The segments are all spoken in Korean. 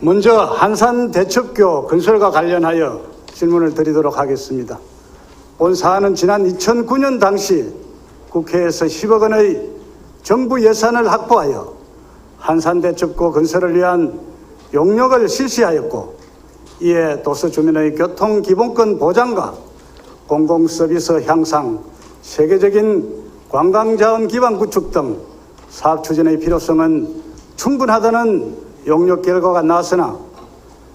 먼저 한산대첩교 건설과 관련하여 질문을 드리도록 하겠습니다. 본 사안은 지난 2009년 당시 국회에서 10억 원의 정부 예산을 확보하여 한산대첩교 건설을 위한 용역을 실시하였고, 이에 도서 주민의 교통 기본권 보장과 공공서비스 향상, 세계적인 관광자원 기반 구축 등 사업 추진의 필요성은 충분하다는 용역 결과가 나왔으나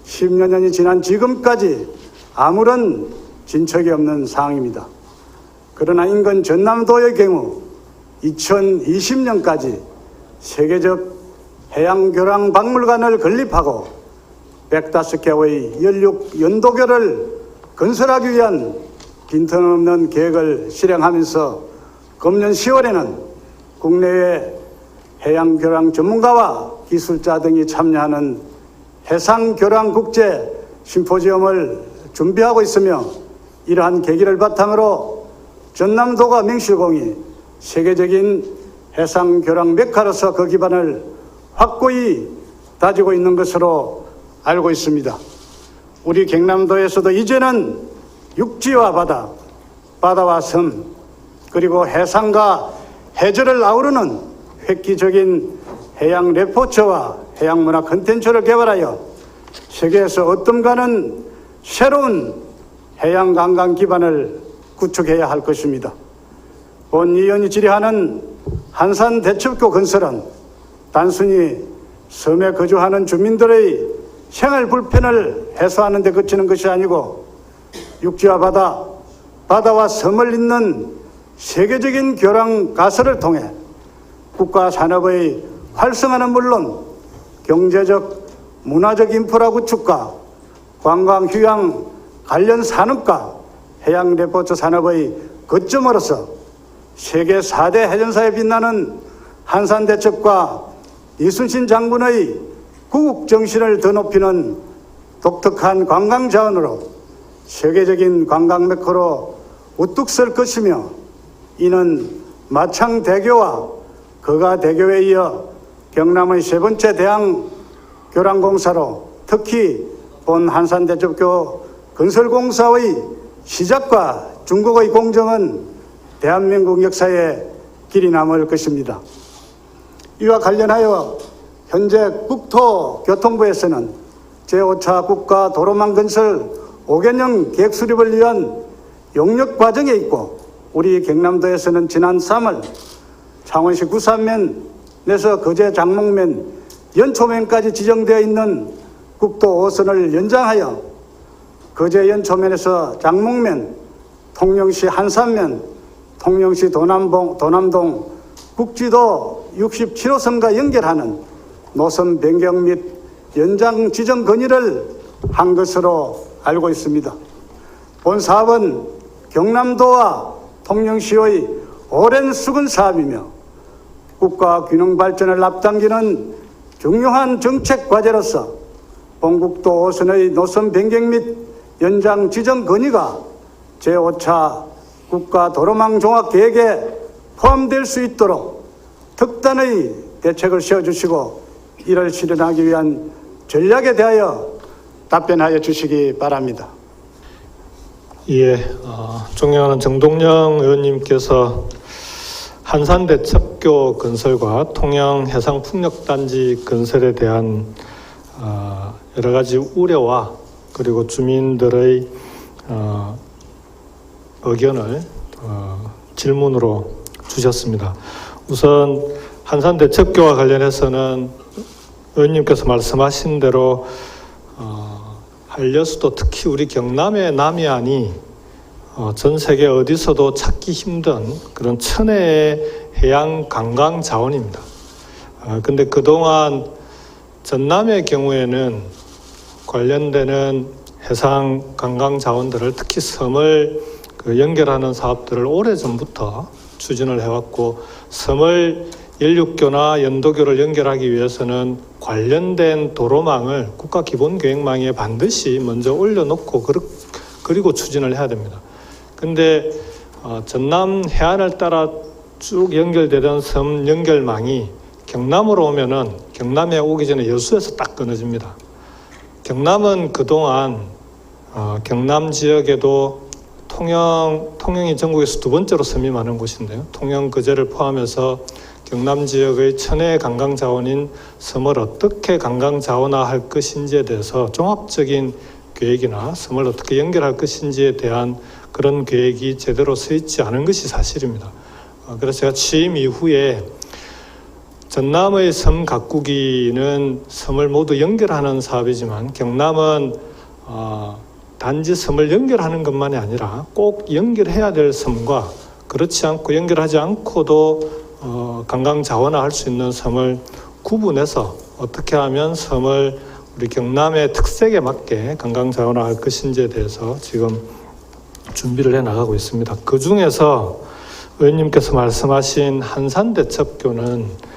10여 년이 지난 지금까지 아무런 진척이 없는 상황입니다. 그러나 인근 전남도의 경우 2020년까지 세계적 해양교량박물관을 건립하고 105개의 연륙 연도교를 건설하기 위한 빈틈없는 계획을 실행하면서 금년 10월에는 국내외 해양교량 전문가와 기술자 등이 참여하는 해상교량국제 심포지엄을 준비하고 있으며, 이러한 계기를 바탕으로 전남도가 명실공히 세계적인 해상교량 메카로서 그 기반을 확고히 다지고 있는 것으로 알고 있습니다. 우리 경남도에서도 이제는 육지와 바다, 바다와 섬, 그리고 해상과 해저를 아우르는 획기적인 해양 레포츠와 해양문화 콘텐츠를 개발하여 세계에서 어떤가는 새로운 해양관광 기반을 구축해야 할 것입니다. 본 의원이 질의하는 한산대첩교 건설은 단순히 섬에 거주하는 주민들의 생활 불편을 해소하는 데 그치는 것이 아니고, 육지와 바다, 바다와 섬을 잇는 세계적인 교량 가설을 통해 국가 산업의 활성화는 물론 경제적, 문화적 인프라 구축과 관광, 휴양 관련 산업과 해양 레포츠 산업의 거점으로서 세계 4대 해전사에 빛나는 한산대첩과 이순신 장군의 구국 정신을 더 높이는 독특한 관광 자원으로 세계적인 관광 메커로 우뚝 설 것이며, 이는 마창대교와 거가대교에 이어 경남의 세 번째 대항교량공사로 특히 본 한산대첩교 건설공사의 시작과 중국의 공정은 대한민국 역사에 길이 남을 것입니다. 이와 관련하여 현재 국토교통부에서는 제5차 국가도로망 건설 5개년 계획 수립을 위한 용역 과정에 있고, 우리 경남도에서는 지난 3월 창원시 구산면에서 거제 장목면 연초면까지 지정되어 있는 국도 5선을 연장하여 거제 연초면에서 장목면, 통영시 한산면, 통영시 도남동 국지도 67호선과 연결하는 노선 변경 및 연장 지정 건의를 한 것으로 알고 있습니다. 본 사업은 경남도와 통영시의 오랜 수건 사업이며 국가 균형 발전을 앞당기는 중요한 정책 과제로서 본국도 5선의 노선 변경 및 연장 지정 건의가 제5차 국가도로망 종합계획에 포함될 수 있도록 특단의 대책을 세워주시고, 이를 실현하기 위한 전략에 대하여 답변하여 주시기 바랍니다. 예, 존경하는 정동영 의원님께서 한산대첩교 건설과 통영해상풍력단지 건설에 대한 여러 가지 우려와 그리고 주민들의 의견을 질문으로 주셨습니다. 우선 한산대첩교와 관련해서는 의원님께서 말씀하신 대로 한려수도 특히 우리 경남의 남해안이 전 세계 어디서도 찾기 힘든 그런 천혜의 해양 관광 자원입니다. 근데 그동안 전남의 경우에는 관련되는 해상 관광 자원들을, 특히 섬을 연결하는 사업들을 오래전부터 추진을 해왔고, 섬을 연륙교나 연도교를 연결하기 위해서는 관련된 도로망을 국가기본계획망에 반드시 먼저 올려놓고 그리고 추진을 해야 됩니다. 근데 전남 해안을 따라 쭉 연결되던 섬 연결망이 경남으로 오면은 경남에 오기 전에 여수에서 딱 끊어집니다. 경남은 그동안 경남 지역에도 통영이 전국에서 두 번째로 섬이 많은 곳인데요. 통영 거제를 포함해서 경남 지역의 천혜 관광 자원인 섬을 어떻게 관광 자원화할 것인지에 대해서 종합적인 계획이나 섬을 어떻게 연결할 것인지에 대한 그런 계획이 제대로 서 있지 않은 것이 사실입니다. 그래서 제가 취임 이후에 전남의 섬 가꾸기는 섬을 모두 연결하는 사업이지만 경남은 단지 섬을 연결하는 것만이 아니라 꼭 연결해야 될 섬과 그렇지 않고 연결하지 않고도 관광 자원화할 수 있는 섬을 구분해서 어떻게 하면 섬을 우리 경남의 특색에 맞게 관광 자원화할 것인지에 대해서 지금 준비를 해 나가고 있습니다. 그 중에서 의원님께서 말씀하신 한산대첩교는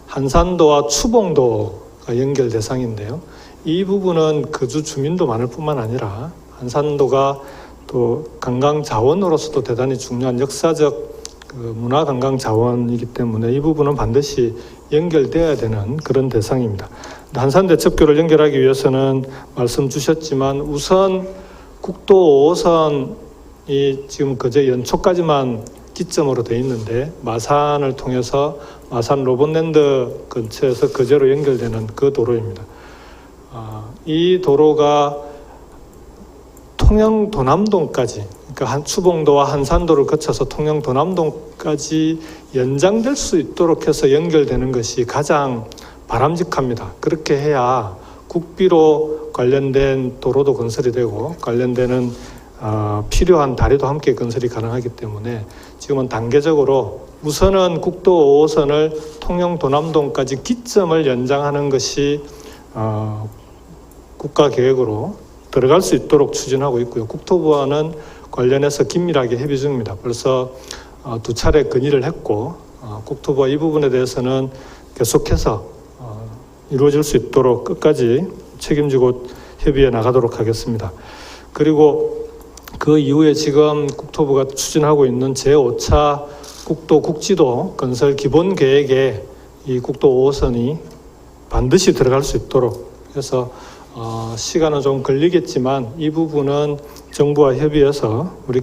한산도와 추봉도가 연결 대상인데요. 이 부분은 거주 주민도 많을 뿐만 아니라 한산도가 또 관광 자원으로서도 대단히 중요한 역사적 문화 관광 자원이기 때문에 이 부분은 반드시 연결돼야 되는 그런 대상입니다. 한산대첩교를 연결하기 위해서는 말씀 주셨지만 우선 국도 5호선이 지금 그제 연초까지만 기점으로 돼 있는데 마산을 통해서 마산 로봇랜드 근처에서 거제로 연결되는 그 도로입니다. 이 도로가 통영 도남동까지, 그러니까 추봉도와 한산도를 거쳐서 통영 도남동까지 연장될 수 있도록 해서 연결되는 것이 가장 바람직합니다. 그렇게 해야 국비로 관련된 도로도 건설이 되고 관련되는 필요한 다리도 함께 건설이 가능하기 때문에 지금은 단계적으로 우선은 국도 5호선을 통영 도남동까지 기점을 연장하는 것이 국가 계획으로 들어갈 수 있도록 추진하고 있고요. 국토부와는 관련해서 긴밀하게 협의 중입니다. 벌써 두 차례 건의를 했고 국토부와 이 부분에 대해서는 계속해서 이루어질 수 있도록 끝까지 책임지고 협의해 나가도록 하겠습니다. 그리고 그 이후에 지금 국토부가 추진하고 있는 제5차 국도 국지도 건설 기본 계획에 이 국도 5호선이 반드시 들어갈 수 있도록 해서 시간은 좀 걸리겠지만 이 부분은 정부와 협의해서 우리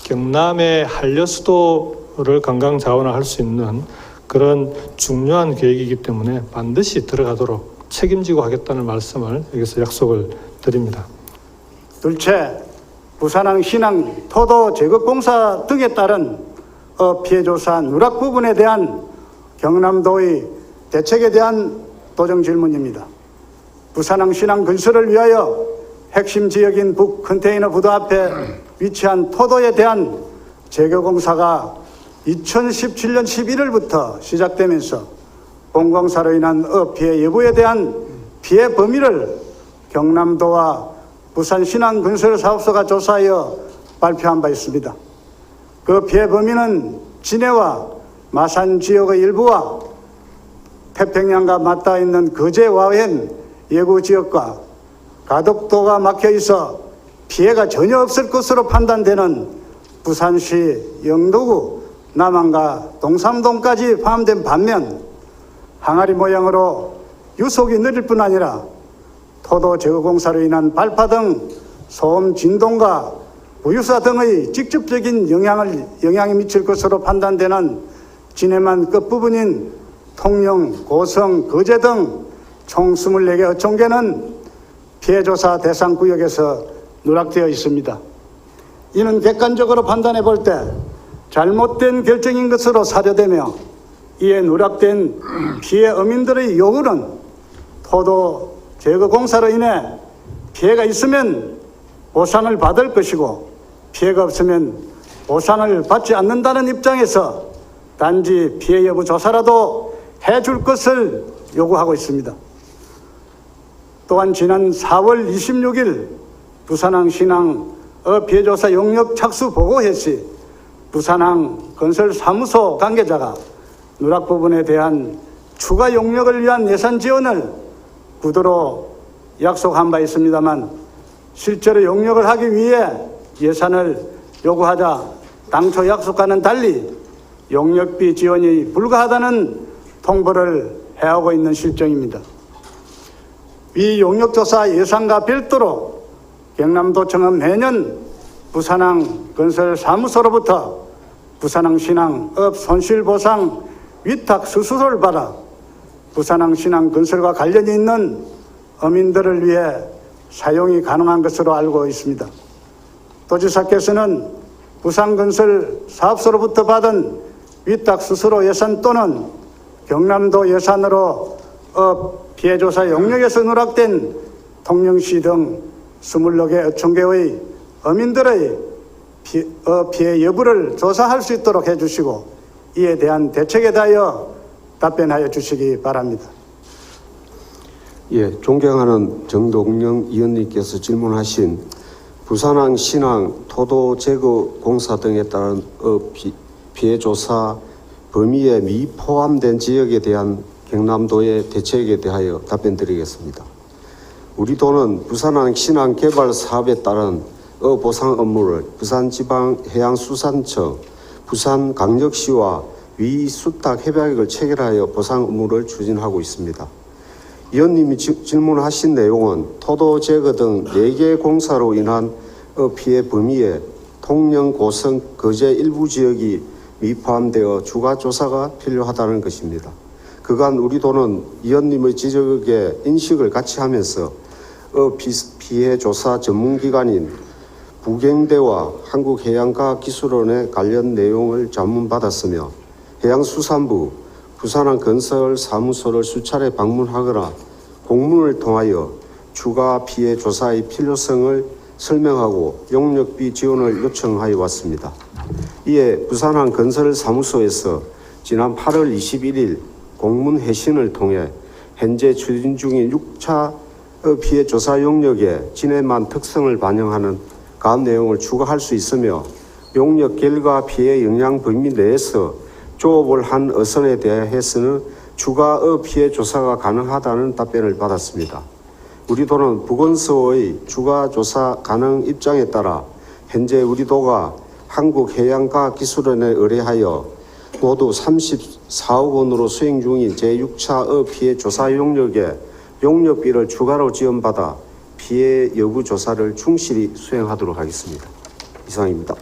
경남의 한려수도를 관광 자원화할 수 있는 그런 중요한 계획이기 때문에 반드시 들어가도록 책임지고 하겠다는 말씀을 여기서 약속을 드립니다. 둘째, 부산항 신항 토도 제거공사 등에 따른 피해 조사 누락 부분에 대한 경남도의 대책에 대한 도정 질문입니다. 부산항 신항 건설을 위하여 핵심 지역인 북 컨테이너 부도 앞에 위치한 토도에 대한 재개공사가 2017년 11월부터 시작되면서 본공사로 인한 피해 여부에 대한 피해 범위를 경남도와 부산 신항 건설 사업소가 조사하여 발표한 바 있습니다. 그 피해 범위는 진해와 마산 지역의 일부와 태평양과 맞닿아 있는 거제 와현 예구 지역과 가덕도가 막혀 있어 피해가 전혀 없을 것으로 판단되는 부산시 영도구 남안과 동삼동까지 포함된 반면 항아리 모양으로 유속이 느릴 뿐 아니라 토도 제거 공사로 인한 발파 등 소음 진동과 부유사 등의 직접적인 영향이 미칠 것으로 판단되는 진해만 끝부분인 통영, 고성, 거제 등 총 24개 어촌계는 피해조사 대상 구역에서 누락되어 있습니다. 이는 객관적으로 판단해 볼 때 잘못된 결정인 것으로 사료되며 이에 누락된 피해 어민들의 요구는 토도 제거 공사로 인해 피해가 있으면 보상을 받을 것이고 피해가 없으면 보상을 받지 않는다는 입장에서 단지 피해 여부 조사라도 해줄 것을 요구하고 있습니다. 또한 지난 4월 26일 부산항 신항 피해조사 용역 착수 보고회 시 부산항 건설사무소 관계자가 누락 부분에 대한 추가 용역을 위한 예산 지원을 구도로 약속한 바 있습니다만 실제로 용역을 하기 위해 예산을 요구하자 당초 약속과는 달리 용역비 지원이 불가하다는 통보를 해오고 있는 실정입니다. 위 용역조사 예산과 별도로 경남도청은 매년 부산항 건설 사무소로부터 부산항 신항업 손실보상 위탁 수수료를 받아 부산항 신항 건설과 관련이 있는 어민들을 위해 사용이 가능한 것으로 알고 있습니다. 도지사께서는 부산건설 사업소로부터 받은 위탁 수수료 예산 또는 경남도 예산으로 피해조사 용역에서 누락된 통영시 등 24개 어촌계의 어민들의 피해 여부를 조사할 수 있도록 해주시고 이에 대한 대책에 대하여 답변하여 주시기 바랍니다. 예, 존경하는 정동영 의원님께서 질문하신 부산항 신항 토도 제거 공사 등에 따른 피해 조사 범위에 미포함된 지역에 대한 경남도의 대책에 대하여 답변드리겠습니다. 우리 도는 부산항 신항 개발 사업에 따른 보상 업무를 부산지방해양수산청, 부산광역시와 위수탁 협약을 체결하여 보상 업무를 추진하고 있습니다. 의원님이 질문하신 내용은 토도 제거 등 4개 공사로 인한 피해 범위에 통영, 고성, 거제 일부 지역이 미포함되어 추가 조사가 필요하다는 것입니다. 그간 우리 도는 의원님의 지적에 인식을 같이 하면서 피해 조사 전문기관인 부경대와 한국해양과학기술원의 관련 내용을 자문받았으며 해양수산부, 부산항 건설 사무소를 수차례 방문하거나 공문을 통하여 추가 피해 조사의 필요성을 설명하고 용역비 지원을 요청하여 왔습니다. 이에 부산항 건설 사무소에서 지난 8월 21일 공문 회신을 통해 현재 추진 중인 6차 피해 조사 용역의 진해만 특성을 반영하는 간 내용을 추가할 수 있으며 용역 결과 피해 영향 범위 내에서 조업을 한 어선에 대해서는 추가 피해 조사가 가능하다는 답변을 받았습니다. 우리 도는 부건서의 추가 조사 가능 입장에 따라 현재 우리 도가 한국해양과학기술원에 의뢰하여 모두 34억 원으로 수행 중인 제6차 피해 조사 용역에 용역비를 추가로 지원받아 피해 여부 조사를 충실히 수행하도록 하겠습니다. 이상입니다.